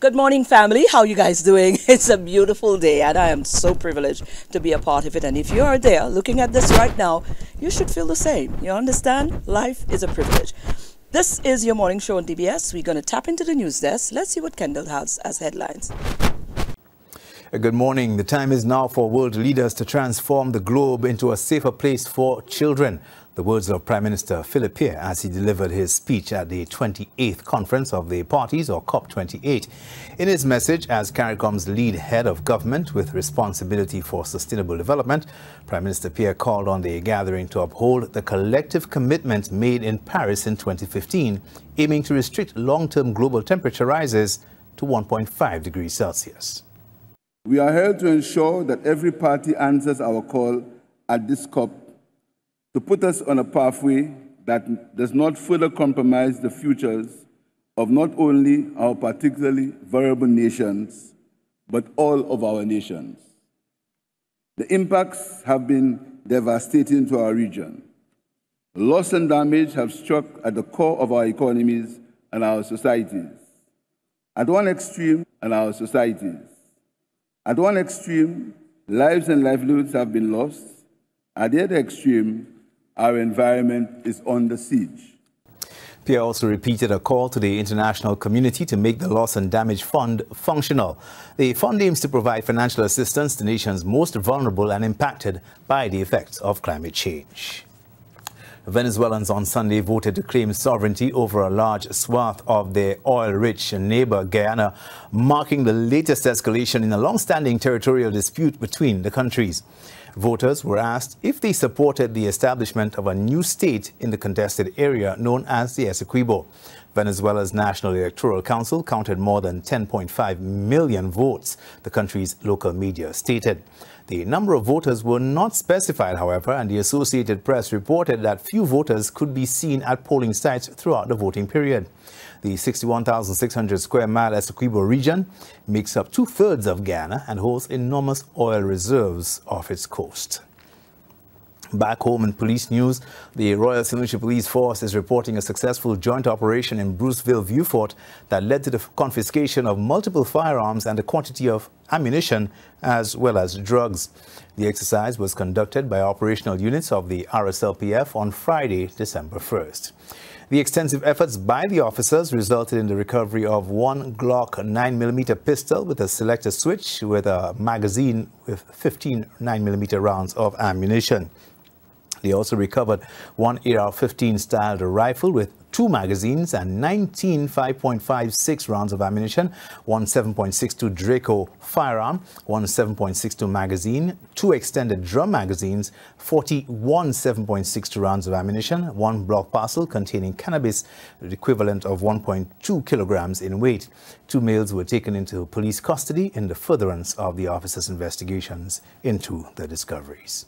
Good morning, family. How you guys doing? It's a beautiful day and I am so privileged to be a part of it. And if you are there looking at this right now, you should feel the same. You understand? Life is a privilege. This is your morning show on DBS. We're going to tap into the news desk. Let's see what Kendall has as headlines. Good morning. The time is now for world leaders to transform the globe into a safer place for children. The words of Prime Minister Philip Pierre as he delivered his speech at the 28th Conference of the Parties, or COP28. In his message as CARICOM's lead head of government with responsibility for sustainable development, Prime Minister Pierre called on the gathering to uphold the collective commitment made in Paris in 2015, aiming to restrict long-term global temperature rises to 1.5 degrees Celsius. We are here to ensure that every party answers our call at this COP to put us on a pathway that does not further compromise the futures of not only our particularly vulnerable nations, but all of our nations. The impacts have been devastating to our region. Loss and damage have struck at the core of our economies and our societies. At one extreme, lives and livelihoods have been lost. At the other extreme, our environment is under siege. Pierre also repeated a call to the international community to make the Loss and Damage Fund functional. The fund aims to provide financial assistance to nations most vulnerable and impacted by the effects of climate change. Venezuelans on Sunday voted to claim sovereignty over a large swath of their oil-rich neighbor Guyana, marking the latest escalation in a long-standing territorial dispute between the countries. Voters were asked if they supported the establishment of a new state in the contested area known as the Essequibo. Venezuela's National Electoral Council counted more than 10.5 million votes, the country's local media stated. The number of voters were not specified, however, and the Associated Press reported that few voters could be seen at polling sites throughout the voting period. The 61,600 square mile Essequibo region makes up 2/3 of Guyana and holds enormous oil reserves off its coast. Back home in police news, the Royal St. Lucia Police Force is reporting a successful joint operation in Bruceville Viewfort that led to the confiscation of multiple firearms and a quantity of ammunition as well as drugs. The exercise was conducted by operational units of the RSLPF on Friday, December 1st. The extensive efforts by the officers resulted in the recovery of one Glock 9mm pistol with a selector switch with a magazine with 15 9mm rounds of ammunition. They also recovered one AR-15 styled rifle with 2 magazines and 19 5.56 rounds of ammunition, one 7.62 Draco firearm, one 7.62 magazine, 2 extended drum magazines, 41 7.62 rounds of ammunition, one block parcel containing cannabis, the equivalent of 1.2 kilograms in weight. 2 males were taken into police custody in the furtherance of the officers' investigations into the discoveries.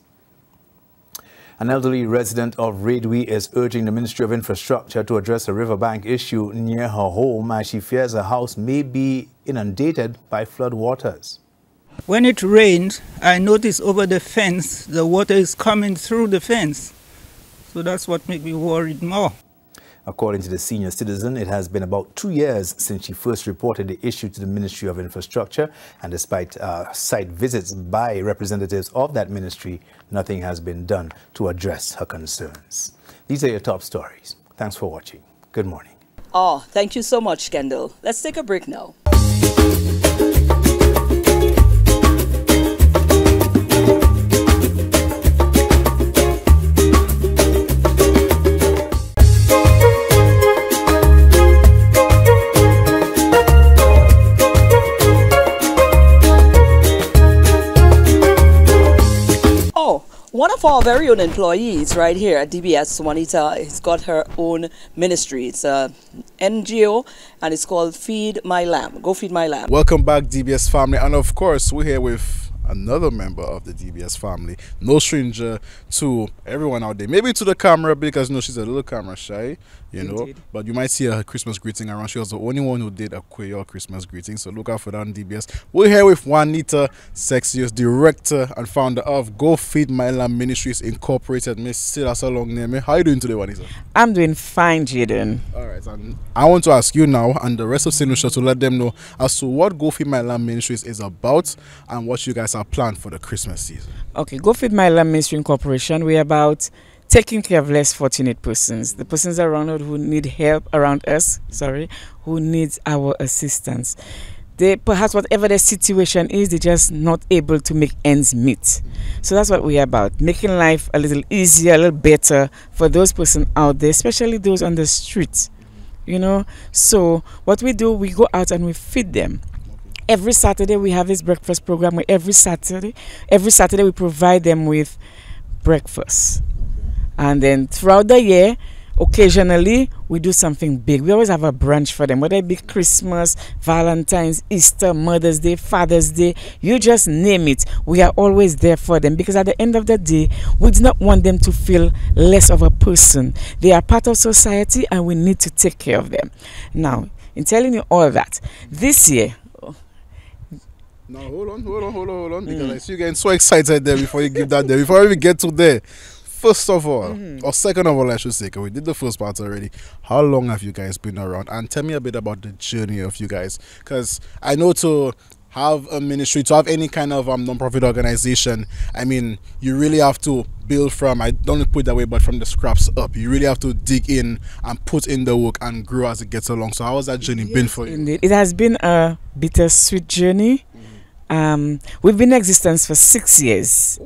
An elderly resident of Redwe is urging the Ministry of Infrastructure to address a riverbank issue near her home as she fears her house may be inundated by flood waters. When it rains, I notice over the fence, the water is coming through the fence. So that's what makes me worried more. According to the senior citizen, it has been about 2 years since she first reported the issue to the Ministry of Infrastructure, and despite site visits by representatives of that ministry, nothing has been done to address her concerns. These are your top stories. Thanks for watching. Good morning. Oh, thank you so much, Kendall. Let's take a break now. One of our very own employees right here at DBS, Juanita, has got her own ministry. It's a NGO and it's called Feed My Lamb. Go Feed My Lamb. Welcome back, DBS family. And of course, we're here with another member of the DBS family. No stranger to everyone out there. Maybe to the camera, because she's a little camera shy, Indeed. But you might see her Christmas greeting around. She was the only one who did a Creole Christmas greeting, so look out for that on DBS. We're here with Juanita Sexius, director and founder of Go Feed My Lamb Ministries Incorporated. Miss, say that's a long name. How are you doing today, Juanita? I'm doing fine, Jaden. All right, and I want to ask you now and the rest of St. Lucia to let them know as to what Go Feed My Lamb Ministries is about and what you guys have planned for the Christmas season. Okay, Go Feed My Lamb Ministry Incorporation. We're about taking care of less fortunate persons, the persons around us who need help around us, who needs our assistance. They, perhaps whatever their situation is, they're just not able to make ends meet. So that's what we're about, making life a little easier, a little better for those persons out there, especially those on the streets. So what we do, we go out and we feed them. Every Saturday we have this breakfast program where every Saturday we provide them with breakfast. And then throughout the year, occasionally we do something big. We always have a brunch for them, whether it be Christmas, Valentine's, Easter, Mother's Day, Father's Day, you just name it. We are always there for them, because at the end of the day, we do not want them to feel less of a person. They are part of society and we need to take care of them. Now, in telling you all that, this year... Now, hold on, because I see you getting so excited there before you give that there, before we get to there. First of all, or second of all, I should say, because we did the first part already. How long have you guys been around? And tell me a bit about the journey of you guys. Because I know to have a ministry, to have any kind of non-profit organization, I mean, you really have to build from, I don't put it that way, but from the scraps up. You really have to dig in and put in the work and grow as it gets along. So how has that journey been for you? Indeed. It has been a bittersweet journey. We've been in existence for 6 years.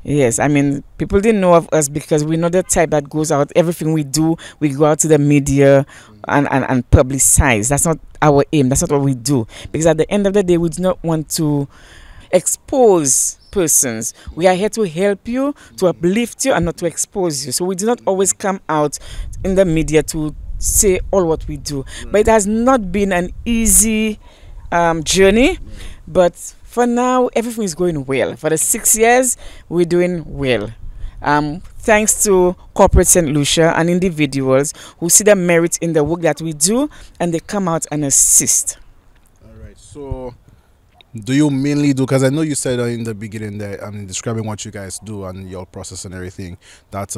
Yes, I mean, people didn't know of us because we're not the type that goes out. Everything we do, we go out to the media and publicize. That's not our aim. That's not what we do. Because at the end of the day, we do not want to expose persons. We are here to help you, to uplift you, and not to expose you. So we do not always come out in the media to say all what we do. But it has not been an easy journey. But for now, everything is going well. For the 6 years, we're doing well. Thanks to corporate St. Lucia and individuals who see the merit in the work that we do, and they come out and assist. All right. So, do you mainly do, because I know you said in the beginning that, describing what you guys do and your process and everything, that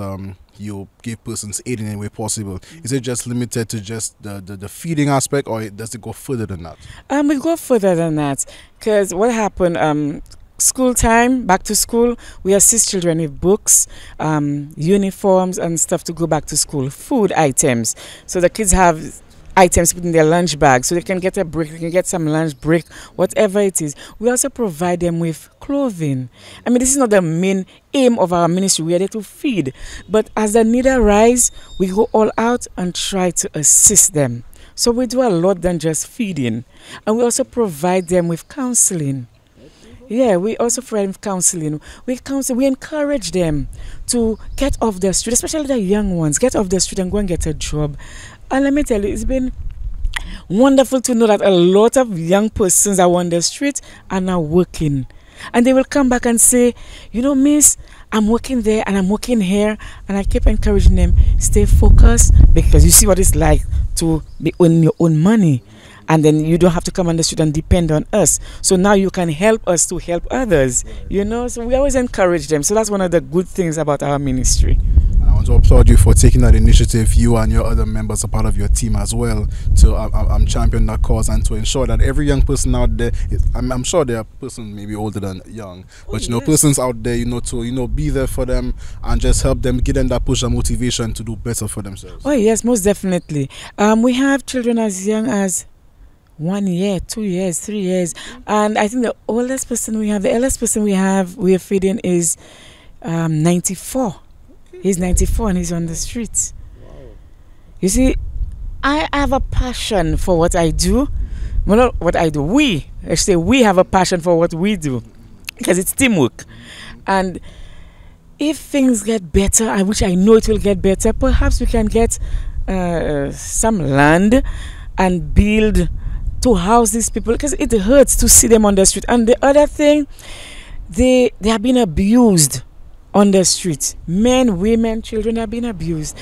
you give persons aid in any way possible. Is it just limited to just the feeding aspect, or does it go further than that? We go further than that, because what happened, school time, back to school, we assist children with books, uniforms and stuff to go back to school, food items. So the kids have items put in their lunch bag so they can get a break, they can get some lunch break, whatever it is. We also provide them with clothing. I mean, this is not the main aim of our ministry. We are there to feed. But as the need arise, we go all out and try to assist them. So we do a lot than just feeding. And we also provide them with counseling. Yeah, we also provide them counseling. We encourage them to get off the street, especially the young ones, get off the street and go and get a job. And let me tell you, it's been wonderful to know that a lot of young persons are on the street and are working. And they will come back and say, miss, I'm working there and I'm working here. And I keep encouraging them, stay focused, because you see what it's like to be earning your own money. And then you don't have to come on the street and depend on us. So now you can help us to help others, So we always encourage them. So that's one of the good things about our ministry. I want to applaud you for taking that initiative. You and your other members are part of your team as well to champion that cause and to ensure that every young person out there, I'm sure there are persons maybe older than young, but yes, persons out there, to be there for them and just help them, give them that push and motivation to do better for themselves. Oh yes, most definitely. We have children as young as 1 year, 2 years, 3 years, and I think the eldest person we are feeding is 94. He's 94 and he's on the streets. Wow. You see, I have a passion for what I do. Well, not what I do. We have a passion for what we do, because it's teamwork. And if things get better, which I know it will get better, perhaps we can get some land and build to house these people, because it hurts to see them on the street. And the other thing, they have been abused on the streets. Men, women, children have been abused.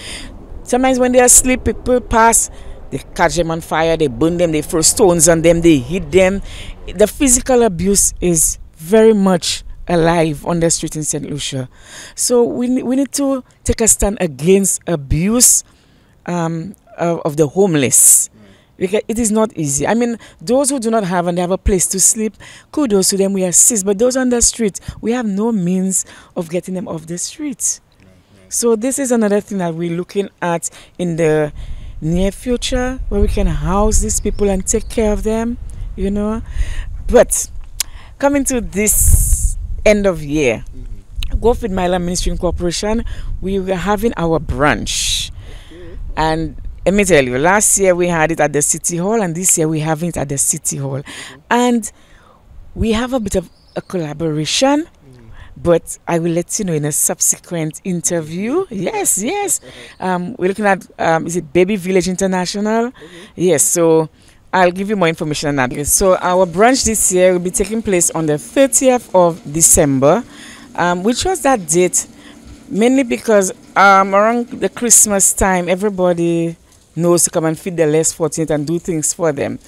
Sometimes when they are asleep, people pass, they catch them on fire, they burn them, they throw stones on them, they hit them. The physical abuse is very much alive on the street in St. Lucia. So we need to take a stand against abuse of the homeless. Because it is not easy. I mean, those who do not have and they have a place to sleep, kudos to them, we assist. But those on the street, we have no means of getting them off the streets. So this is another thing that we're looking at in the near future, where we can house these people and take care of them, you know. But coming to this end of year, Bweelzfit Myla Ministry Incorporation, we were having our brunch. And let me tell you, last year we had it at the City Hall, and this year we're having it at the City Hall. And we have a bit of a collaboration, but I will let you know in a subsequent interview. Yes. We're looking at, is it Baby Village International? Yes, so I'll give you more information on that. So our brunch this year will be taking place on the 30th of December. We chose that date mainly because around the Christmas time, everybody knows to come and feed the less fortunate and do things for them.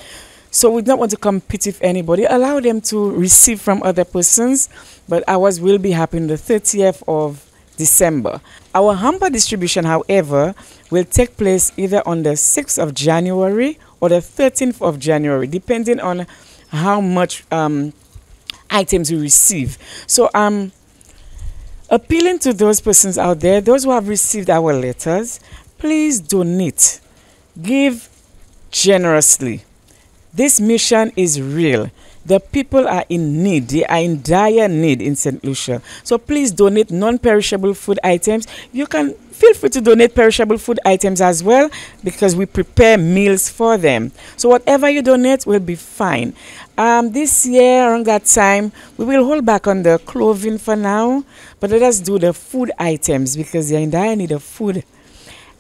So we don't want to compete with anybody. Allow them to receive from other persons, but ours will be happening the 30th of December. Our hamper distribution, however, will take place either on the 6th of January or the 13th of January, depending on how much items we receive. So appealing to those persons out there, those who have received our letters, please donate. Give generously. This mission is real. The people are in need. They are in dire need in St. Lucia. So please donate non-perishable food items. You can feel free to donate perishable food items as well, because we prepare meals for them. So whatever you donate will be fine. This year, around that time, we will hold back on the clothing for now, but let us do the food items because they are in dire need of food.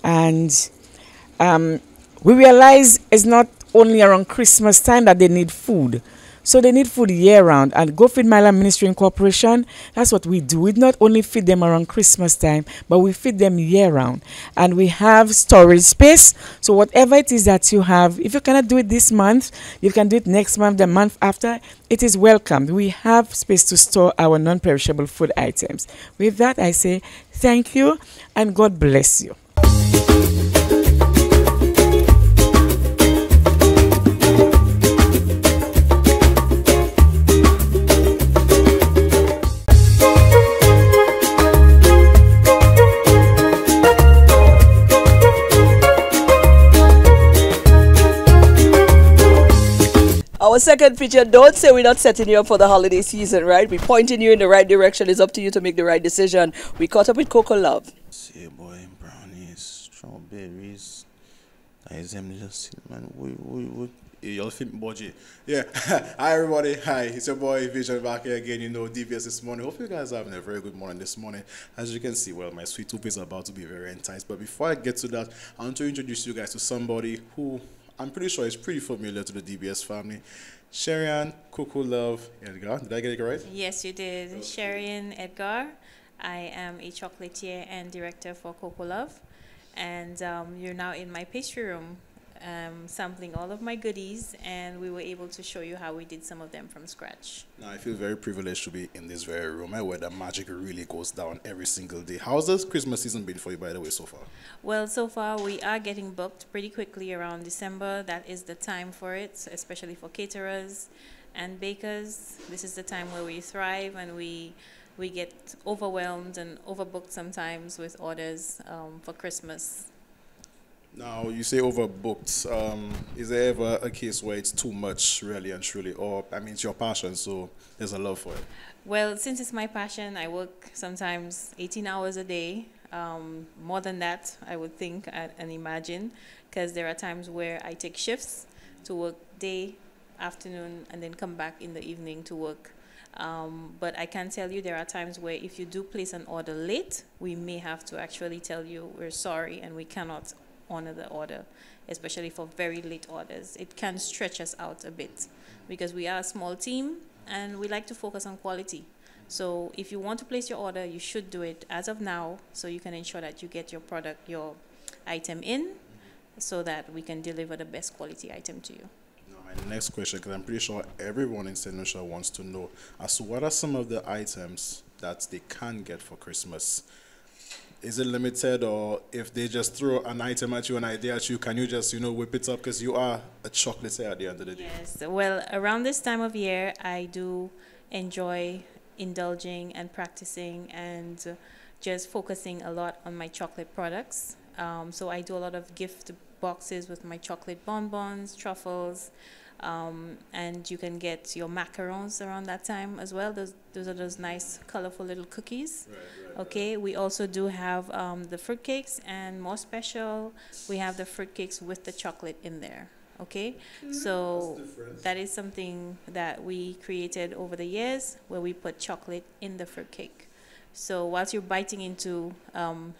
And we realize it's not only around Christmas time that they need food. So they need food year-round. And Bweelzfit Myla Ministry Incorporation, that's what we do. We not only feed them around Christmas time, but we feed them year-round. And we have storage space. So whatever it is that you have, if you cannot do it this month, you can do it next month, the month after. It is welcomed. We have space to store our non-perishable food items. With that, I say thank you and God bless you. Our second feature, don't say we're not setting you up for the holiday season, right? We're pointing you in the right direction. It's up to you to make the right decision. We caught up with Coco Love. See, boy, brownies, strawberries. Guys, I'm just, man, y'all film budget. Yeah. Hi, everybody. Hi, it's your boy Vision back here again. You know, DBS this morning. Hope you guys are having a very good morning this morning. As you can see, well, my sweet tooth is about to be very enticed. But before I get to that, I want to introduce you guys to somebody who I'm pretty sure is pretty familiar to the DBS family. Sherian, Coco Love, Edgar. Did I get it right? Yes, you did. Sherian Edgar. I am a chocolatier and director for Coco Love. And you're now in my pastry room, sampling all of my goodies, and we were able to show you how we did some of them from scratch. Now, I feel very privileged to be in this very room, where the magic really goes down every single day. How's this Christmas season been for you, by the way, so far? Well, so far we are getting booked pretty quickly around December. That is the time for it, especially for caterers and bakers. This is the time where we thrive, and we get overwhelmed and overbooked sometimes with orders for Christmas. Now, you say overbooked. Is there ever a case where it's too much, really and truly? Or, I mean, it's your passion, so there's a love for it. Well, since it's my passion, I work sometimes 18 hours a day. More than that, I would think and imagine, because there are times where I take shifts to work day, afternoon, and then come back in the evening to work. But I can tell you there are times where if you do place an order late, we may have to actually tell you we're sorry and we cannot honor the order, especially for very late orders. It can stretch us out a bit because we are a small team and we like to focus on quality. So if you want to place your order, you should do it as of now, so you can ensure that you get your item in, so that we can deliver the best quality item to you. Now, my next question, because I'm pretty sure everyone in St. Lucia wants to know, as to what are some of the items that they can get for Christmas? Is it limited, or if they just throw an item at you, an idea at you, can you just, whip it up, because you are a chocolatier at the end of the day? Yes, well, around this time of year, I do enjoy indulging and practicing and just focusing a lot on my chocolate products. So I do a lot of gift boxes with my chocolate bonbons, truffles, and you can get your macarons around that time as well. Those are those nice, colorful little cookies. Okay, we also do have the fruitcakes, and more special, we have the fruitcakes with the chocolate in there. Okay, so that is something that we created over the years, where we put chocolate in the fruitcake. So whilst you're biting into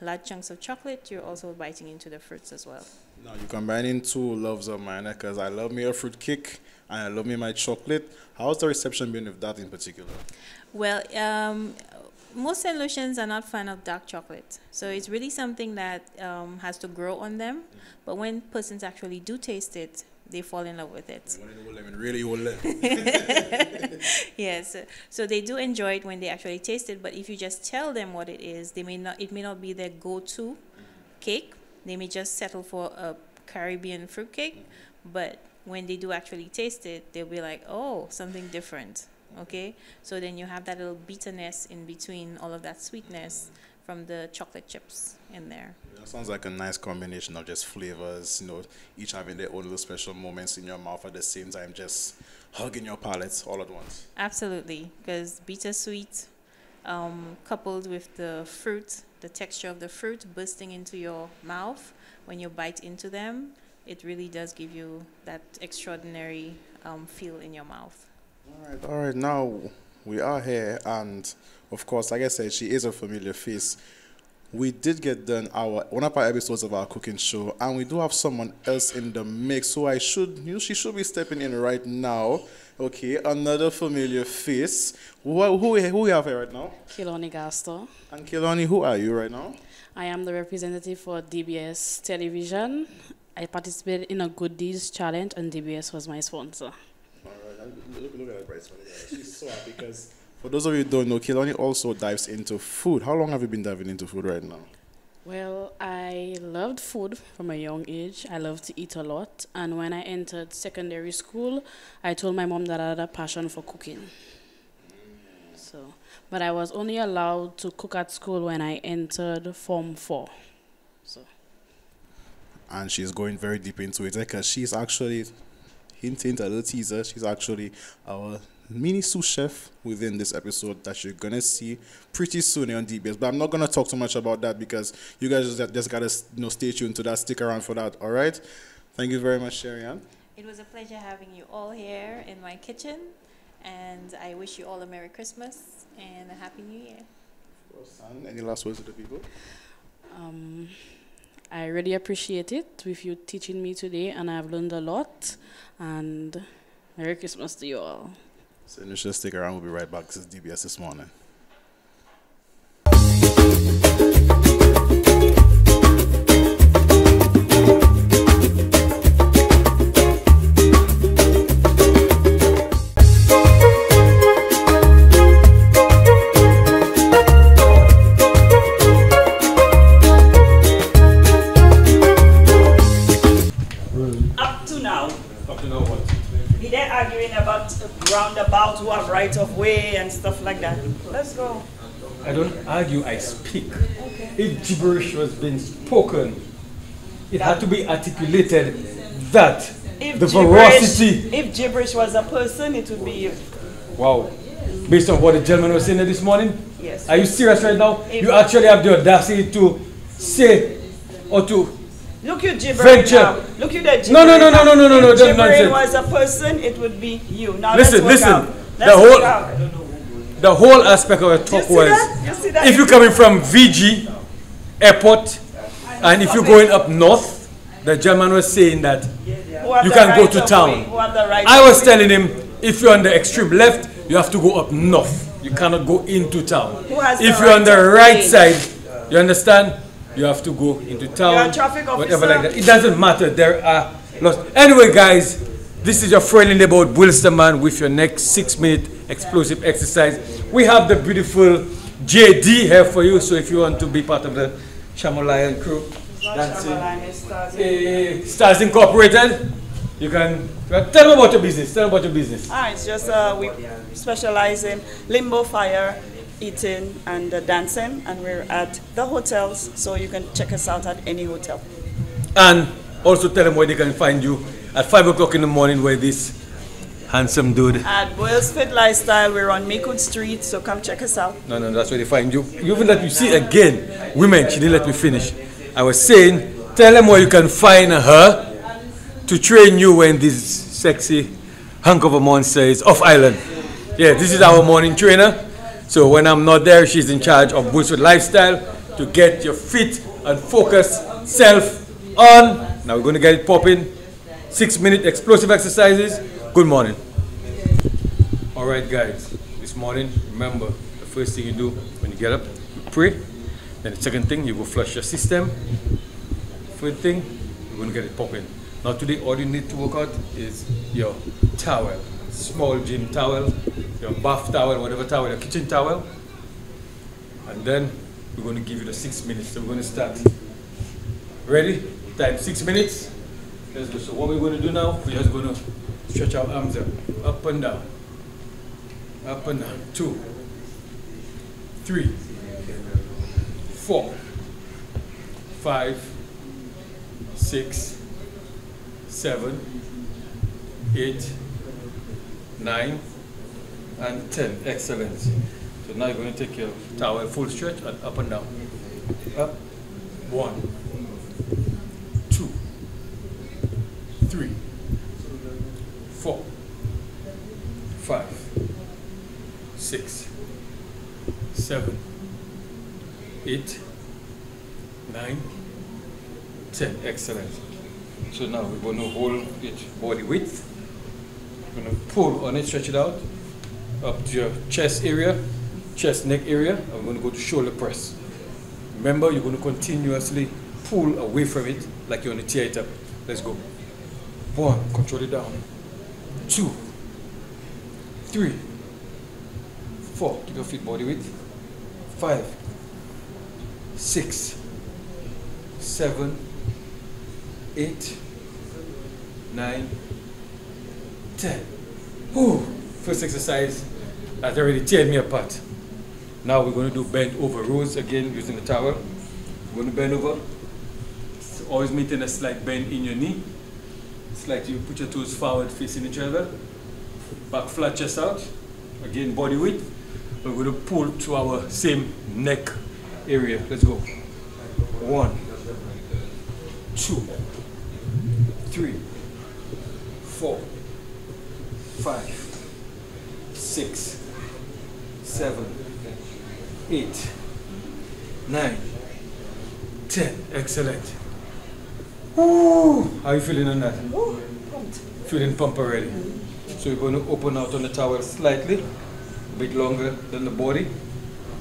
large chunks of chocolate, you're also biting into the fruits as well. Now, you're combining two loves of mine, because I love me a fruit cake and I love me my chocolate. How's the reception been with that in particular? Well, most St. Lucians are not fan of dark chocolate. So it's really something that has to grow on them. But when persons actually do taste it, they fall in love with it. Yes, so they do enjoy it when they actually taste it. But if you just tell them what it is, it may not be their go-to cake. They may just settle for a Caribbean fruitcake. But when they do actually taste it, they'll be like, oh, something different. Okay, so then you have that little bitterness in between all of that sweetness from the chocolate chips in there. That sounds like a nice combination of just flavors, each having their own little special moments in your mouth at the same time, just hugging your palate all at once. Absolutely, because bittersweet coupled with the fruit, the texture of the fruit bursting into your mouth when you bite into them, it really does give you that extraordinary feel in your mouth. All right. Now we are here, and of course, like I said, she is a familiar face. We did get done one of our episodes of our cooking show, and we do have someone else in the mix. So she should be stepping in right now. Okay, another familiar face. Who we have here right now? Kiloni Gaston. And Kiloni, who are you right now? I am the representative for DBS Television. I participated in a Good Deeds Challenge, and DBS was my sponsor. Look at that bright smile. She's so happy, because for those of you who don't know, Kiloni also dives into food. How long have you been diving into food right now? Well, I loved food from a young age. I loved to eat a lot. And when I entered secondary school, I told my mom that I had a passion for cooking. But I was only allowed to cook at school when I entered Form 4. And she's going very deep into it, because she's actually... hint, a little teaser. She's actually our mini sous chef within this episode that you're gonna see pretty soon on DBS. But I'm not gonna talk too much about that, because you guys just gotta stay tuned to that. Stick around for that. All right. Thank you very much, Sherry-Ann. It was a pleasure having you all here in my kitchen, and I wish you all a Merry Christmas and a Happy New Year. Of course. And any last words to the people? I really appreciate it with you teaching me today, and I've learned a lot. And Merry Christmas to you all. So you should stick around. We'll be right back. This is DBS This Morning. Roundabout who have right of way and stuff like that. Let's go. I don't argue, I speak. Okay. If gibberish was being spoken, it had to be articulated that the veracity. If gibberish was a person, it would be you. Wow. Based on what the gentleman was saying this morning? Yes. Are you serious right now? You actually have the audacity to say or to look, you gibbering now. Look, you that gibbering. No. If gibbering was a person, it would be you. Now listen. The whole aspect of the talk was, if you're coming from VG Airport, and if you're going up north, the gentleman was saying that you can go to town. I was telling him, if you're on the extreme left, you have to go up north. you cannot go into town. Who has If the you're on the right right side, you understand? You have to go into town. You're a traffic whatever officer. like that. It doesn't matter. There are lots. Anyway, guys, this is your friendly neighborhood Bweelzfit man with your next 6-minute explosive exercise. We have the beautiful JD here for you. So if you want to be part of the Shamalion crew, dancing, Stars Incorporated, you can tell them about your business. Tell them about your business. It's just we specialize in limbo, fire, eating, and dancing, and we're at the hotels, so you can check us out at any hotel. And also tell them where they can find you at 5 o'clock in the morning, where this handsome dude. At Bweelzfit Lifestyle, we're on Meekwood Street, so come check us out. No, that's where they find you. Even that you see again, women, she didn't let me finish. I was saying, tell them where you can find her to train you when this sexy hunk of a monster is off island. Yeah, this is our morning trainer. So when I'm not there, she's in charge of Bweelzfit Lifestyle to get your fit and focused self on. Now we're going to get it popping. 6-minute explosive exercises. Good morning. All right, guys. This morning, remember, the first thing you do when you get up, you pray. Then the second thing, you go flush your system. Third thing, you're going to get it popping. Now today, all you need to work out is your towel. Small gym towel, your bath towel, whatever towel, your kitchen towel. And then we're going to give you the 6 minutes. So we're going to start. Ready? Time 6 minutes. Let's go. So what we're going to do now, we're just going to stretch our arms up and down. Up and down. 2, 3, 4, 5, 6, 7, 8, 9, and 10. Excellent. So now you're going to take your towel full stretch and up and down. Up. 1, 2, 3, 4, 5, 6, 7, 8, 9, 10. Excellent. So now we're going to hold it body width. We're going to pull on it, stretch it out up to your chest area, chest neck area, and we're going to go to shoulder press. Remember, you're going to continuously pull away from it like you're on a tear it up. Let's go. 1, control it down. 2, 3, 4, keep your feet body width. 5, 6, 7, 8, 9, 10. Whew. First exercise that already teared me apart. Now we're going to do bend over rows again using the towel. We're going to bend over. So always maintain a slight bend in your knee. Slightly, you put your toes forward facing each other. Back flat, chest out. Again, body width. We're going to pull to our same neck area. Let's go. 1, 2, 3, 4, 5, 6, 7, 8, 9, 10. Excellent. Woo! How are you feeling on that? Feeling pumped already. So we're going to open out on the towel slightly, a bit longer than the body.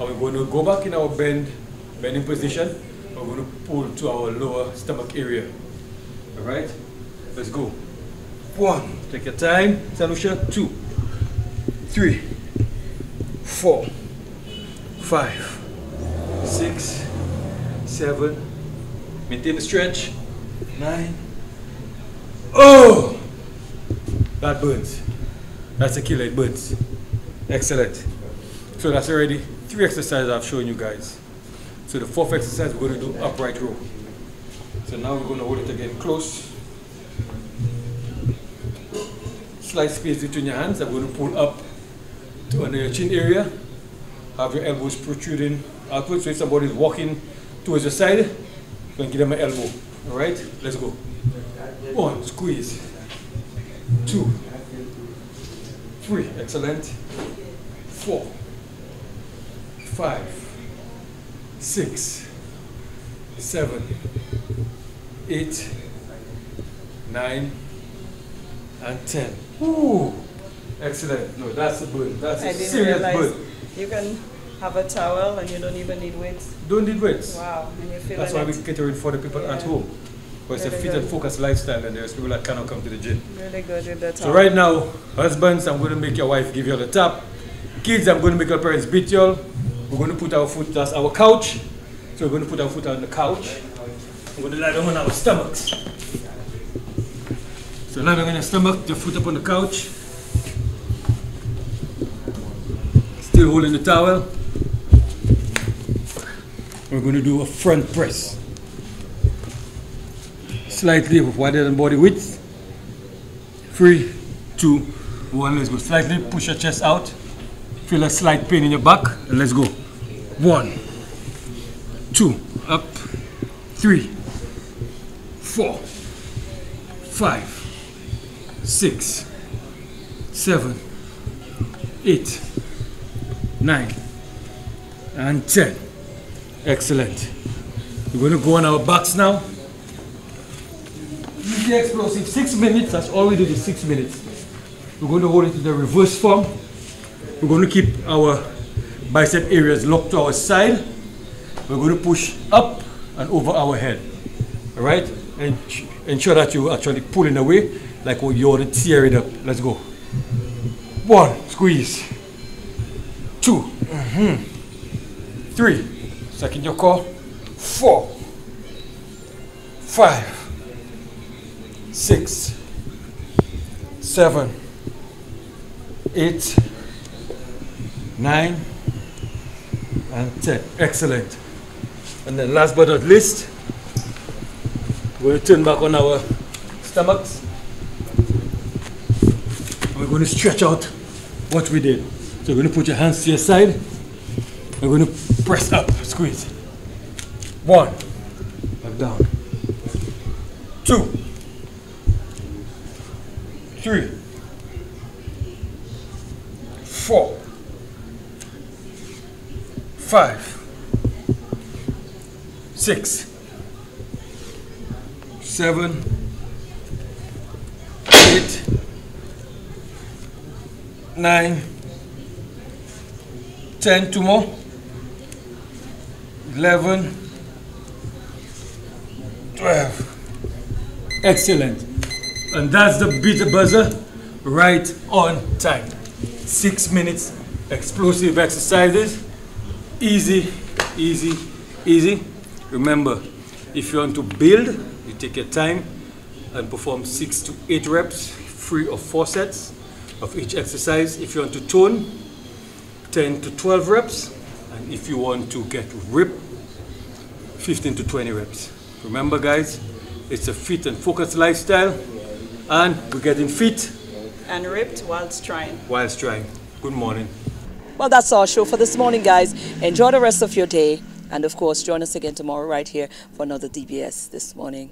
And we're going to go back in our bending position. We're going to pull to our lower stomach area. All right? Let's go. 1, take your time, Sanusha. 2, 3, 4, 5, 6, 7, maintain the stretch. 9. Oh! That burns. That's a killer, it burns. Excellent. So that's already 3 exercises I've shown you guys. So the 4th exercise, we're going to do upright row. So now we're going to hold it again close. Slight space between your hands. I'm going to pull up to under your chin area. Have your elbows protruding outwards. So if somebody is walking towards the side, you can give them an elbow. All right, let's go. 1, squeeze. 2, 3, excellent. 4, 5, 6, 7, 8, 9, and 10. Ooh, excellent. No, that's a burn. That's a serious burn. You can have a towel and you don't even need weights. Don't need weights. Wow, and you feel That's why we catering for the people at home. But it's a Really fit good. and focused lifestyle, and there's people that cannot come to the gym. Really good with the towel. So right now, husbands, I'm going to make your wife give you the tap. Kids, I'm going to make your parents beat you all. We're going to put our foot, that's our couch. So we're going to put our foot on the couch. We're going to lie down on our stomachs. So lie down on your stomach, your foot up on the couch. Still holding the towel. We're going to do a front press. Slightly wider than body width. 3, 2, 1, let's go. Slightly push your chest out. Feel a slight pain in your back, and let's go. 1, 2, up. 3, 4, 5, 6, 7, 8, 9, and 10. Excellent. We're going to go on our backs now. Easy explosive, 6 minutes, that's all we do is 6 minutes. We're going to hold it in the reverse form. We're going to keep our bicep areas locked to our side. We're going to push up and over our head. All right? And ensure that you're actually pulling away like you want to tear it up. Let's go. 1, squeeze. 2, 3, second your core. 4, 5, 6, 7, 8, 9, and 10. Excellent. And then last but not least, we're going to turn back on our stomachs. We're going to stretch out what we did. So you're going to put your hands to your side. We're going to press up, squeeze. 1, back down. 2, 3, 4, 5, 6, 7, 8, 9, 10, 2 more, 11, 12. Excellent. And that's the beat the buzzer right on time. 6 minutes explosive exercises. Easy, easy, easy. Remember, if you want to build, you take your time and perform 6 to 8 reps, 3 or 4 sets of each exercise. If you want to tone, 10 to 12 reps. And if you want to get ripped, 15 to 20 reps. Remember guys, it's a fit and focused lifestyle, and we're getting fit And ripped whilst trying. Good morning. Well, that's our show for this morning, guys. Enjoy the rest of your day. And of course, join us again tomorrow right here for another DBS This Morning.